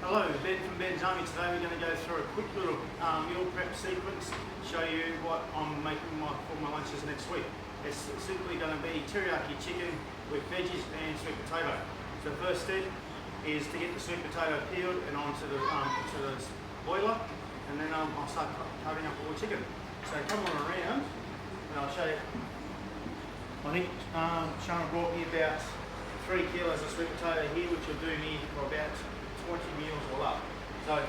Hello, Ben from Ben's Army. Today we're going to go through a quick little meal prep sequence, show you what I'm making for my lunches next week. It's simply going to be teriyaki chicken with veggies and sweet potato. So the first step is to get the sweet potato peeled and onto the boiler, and then I'll start cutting up all the chicken. So come on around and I'll show you. I think Shana brought me about 3 kilos of sweet potato here, which will do me for about 20 meals all up. So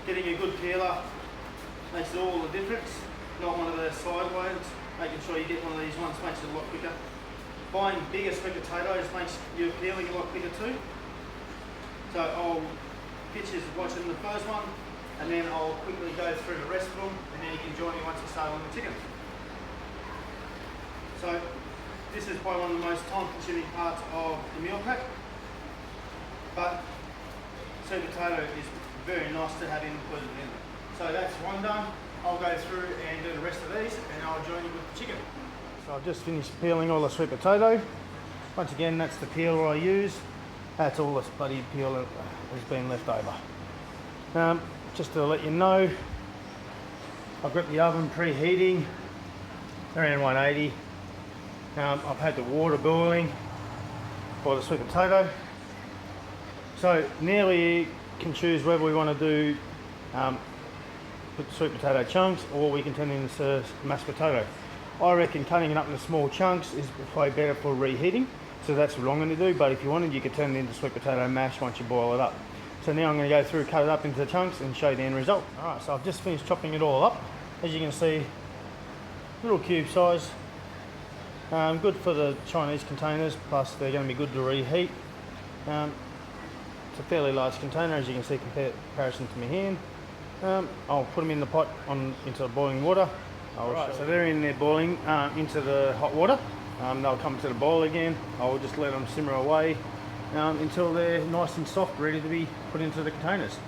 getting a good peeler makes all the difference. Not one of the sideways, making sure you get one of these ones makes it a lot quicker. Buying bigger sweet potatoes makes your peeling a lot quicker too. So I'll pictures watching the first one, and then I'll quickly go through the rest of them, and then you can join me once I start on the chicken. So this is probably one of the most time-consuming parts of the meal prep, but sweet potato is very nice to have included in it. So that's one done. I'll go through and do the rest of these, and I'll join you with the chicken. So I've just finished peeling all the sweet potato. Once again, that's the peeler I use. That's all this bloody peel that has been left over. Just to let you know, I've got the oven preheating around 180. I've had the water boiling for the sweet potato. So now we can choose whether we want to do put the sweet potato chunks, or we can turn it into mashed potato. I reckon cutting it up into small chunks is probably better for reheating, so that's what I'm going to do. But if you wanted, you could turn it into sweet potato mash once you boil it up. So now I'm going to go through, cut it up into chunks and show you the end result. Alright, so I've just finished chopping it all up. As you can see, little cube size. Good for the Chinese containers, plus they're going to be good to reheat. It's a fairly large container, as you can see, comparison to my hand. I'll put them in the pot into boiling water. Alright, so they're in there boiling into the hot water. They'll come to the boil again. I'll just let them simmer away until they're nice and soft, ready to be put into the containers.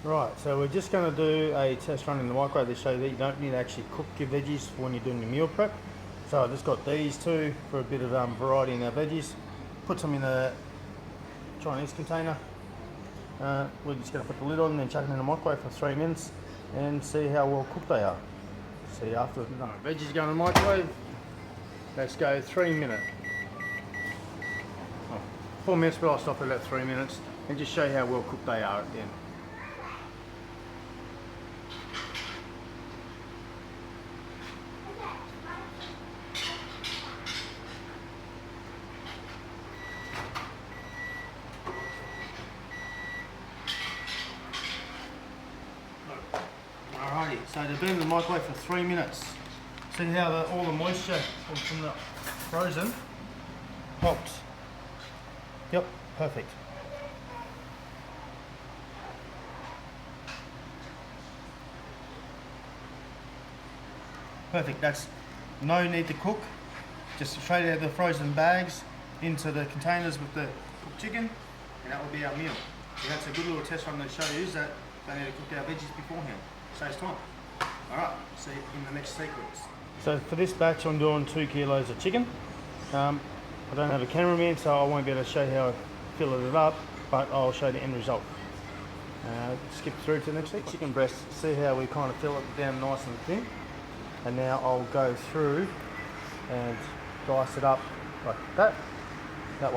Right, so we're just going to do a test run in the microwave to show you that you don't need to actually cook your veggies when you're doing your meal prep. So I just got these two for a bit of variety in our veggies. Put some in a Chinese container. We're just going to put the lid on and then chuck it in the microwave for 3 minutes and see how well cooked they are. See after the veggies go in the microwave. Let's go 3 minutes. 4 minutes, but I'll stop at about 3 minutes and just show you how well cooked they are at the end. Alrighty, so they've been in the microwave for 3 minutes. See how all the moisture from the frozen popped. Yep, perfect. Perfect, that's no need to cook. Just straight out of the frozen bags into the containers with the cooked chicken, and that will be our meal. So that's a good little test run to show you that they need to cook our veggies beforehand. Saves time. Alright, see you in the next sequence. So for this batch I'm doing 2 kilos of chicken. I don't have a cameraman, so I won't be able to show you how I fill it up, but I'll show the end result. Skip through to the next sequence. Chicken breast, see how we kind of fill it down nice and thin. And now I'll go through and dice it up like that. That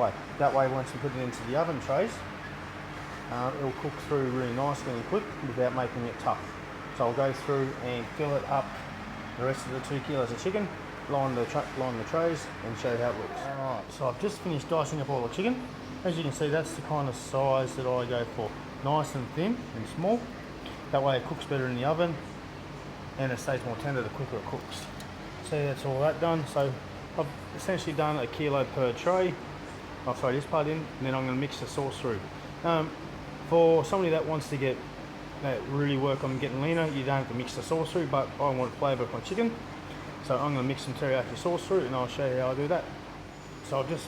way once we put it into the oven trays, it'll cook through really nicely and quick without making it tough. So I'll go through and fill it up the rest of the 2 kilos of chicken, line the trays and show you how it looks. Alright, so I've just finished dicing up all the chicken. As you can see, that's the kind of size that I go for. Nice and thin and small. That way it cooks better in the oven and it stays more tender the quicker it cooks. See, that's all that done. So I've essentially done 1 kilo per tray. I'll throw this part in and then I'm going to mix the sauce through. For somebody that wants to get really work on getting leaner, you don't have to mix the sauce through, but I want flavour for my chicken, so I'm going to mix some teriyaki sauce through and I'll show you how I do that. So I've just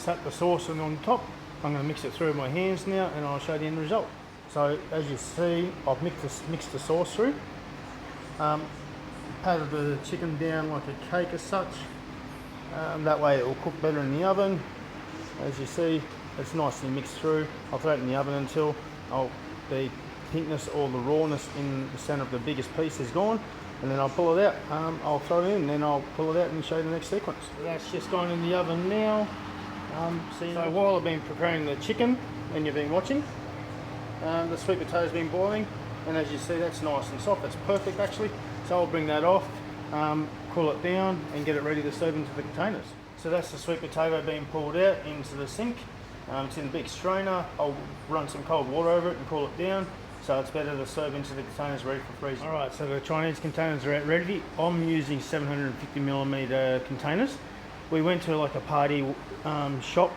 set the sauce on top. I'm going to mix it through with my hands now and I'll show you the end result. So as you see, I've mixed the sauce through. Patted the chicken down like a cake as such. That way it will cook better in the oven. As you see, it's nicely mixed through. I'll throw it in the oven until the pinkness or the rawness in the centre of the biggest piece is gone, and then I'll pull it out. I'll throw it in, and then I'll pull it out and show you the next sequence. So that's just gone in the oven now. So while I've been preparing the chicken and you've been watching, the sweet potato's been boiling, and as you see, that's nice and soft. That's perfect actually. So I'll bring that off, cool it down, and get it ready to serve into the containers. So that's the sweet potato being pulled out into the sink. It's in a big strainer. I'll run some cold water over it and cool it down, so it's better to serve into the containers ready for freezing. Alright, so the Chinese containers are out ready. I'm using 750mm containers. We went to like a party shop.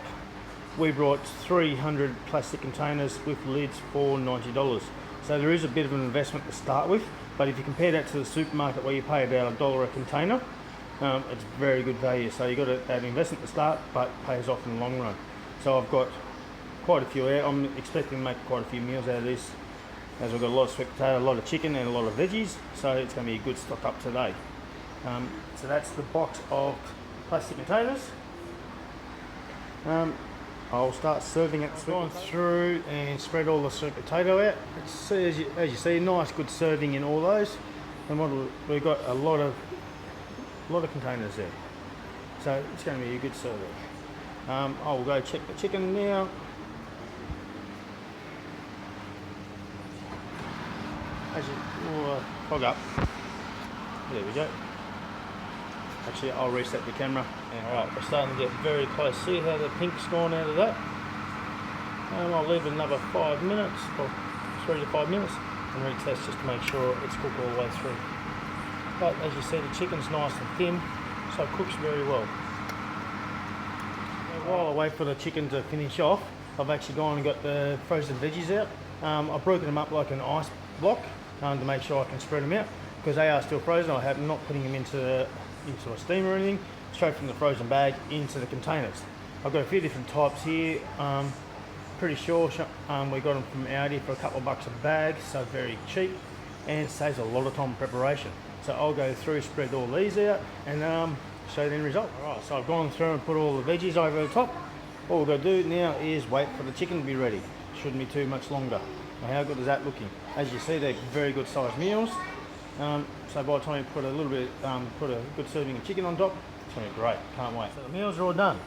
We brought 300 plastic containers with lids for $90. So there is a bit of an investment to start with, but if you compare that to the supermarket where you pay about $1 a container, it's very good value. So you've got that investment to start, but pays off in the long run. So I've got quite a few out. I'm expecting to make quite a few meals out of this, as we've got a lot of sweet potato, a lot of chicken and a lot of veggies, so it's going to be a good stock up today. So that's the box of plastic containers. I'll start serving it. Gone through and spread all the sweet potato out. It's, as you see, nice good serving in all those, and we've got a lot of containers there, so it's going to be a good serving. I'll go check the chicken now. As you fog up, there we go. Actually, I'll reset the camera. Alright, we're starting to get very close. See how the pink's gone out of that? I'll leave it another 5 minutes, or 3 to 5 minutes, and retest just to make sure it's cooked all the way through. But as you see, the chicken's nice and thin, so it cooks very well. While I wait for the chicken to finish off, I've actually gone and got the frozen veggies out. I've broken them up like an ice block to make sure I can spread them out, because they are still frozen. I'm not putting them into a steamer or anything, straight from the frozen bag into the containers. I've got a few different types here. Pretty sure we got them from Aldi for a couple of bucks a bag, so very cheap, and it saves a lot of time in preparation. So I'll go through, spread all these out, and show you the end result. Alright, so I've gone through and put all the veggies over the top. All we've got to do now is wait for the chicken to be ready. Shouldn't be too much longer. Now, how good is that looking? As you see, they're very good sized meals. So by the time you put a little bit, put a good serving of chicken on top, it's going to be great. Can't wait. So the meals are all done.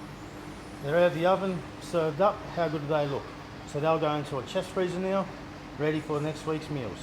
They're out of the oven, served up. How good do they look? So they'll go into a chest freezer now, ready for next week's meals.